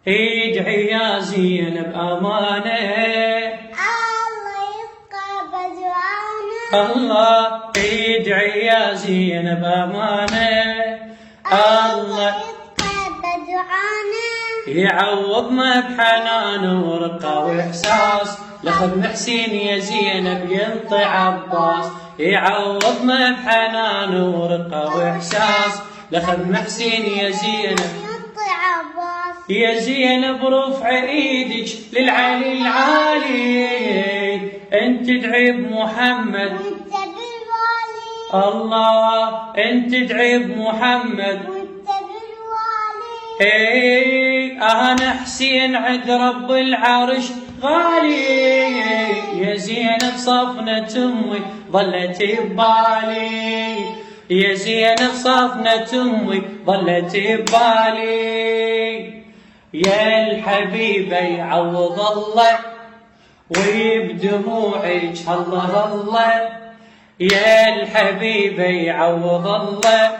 ادعي يا زينب أمانة الله يتقبل دعانا. الله ادعي يا زينب أمانة الله يتقبل دعانا. يعوضنا بحنان ورقة وإحساس لخدم حسين يا زينب ينطي عباس. يعوضنا بحنان ورقة وإحساس لخدم حسين يا زينب ينطي عباس. يا زينب رفع ايدك للعلي العالي انت تدعي بمحمد وانت بالوالي. الله انت تدعي بمحمد وانت بالوالي. اي انا حسين عند رب العرش غالي. يا زينب صفنة امي ظلت ببالي. يا زينب صفنة امي ظلت ببالي. يا الحبيبة يعوض الله وبدموعك الله الله. يا الحبيبة يعوض الله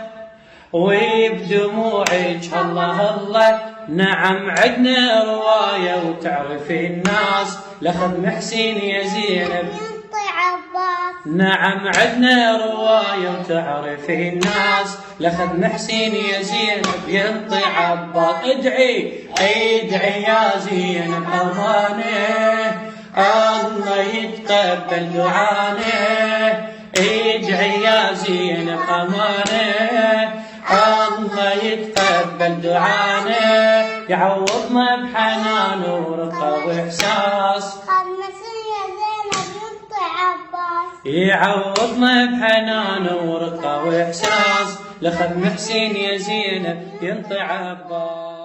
وبدموعك الله الله. نعم عدنا رواية وتعرفي الناس لخدم حسين يا زينب ينطي عباس. نعم عدنا رواية وتعرفي الناس لخدم حسين يا زينب ينطي عباس. ادعي ادعي يا زينب أمانة الله يتقبل دعانا. ادعي يا زينب أمانة الله يتقبل دعانا. يعوضنا بحنان ورقة وإحساس خمس يا زينب ينطي عباس. يعوضنا بحنان ورقة وإحساس لخدم حسين يا زينب ينطي عباس.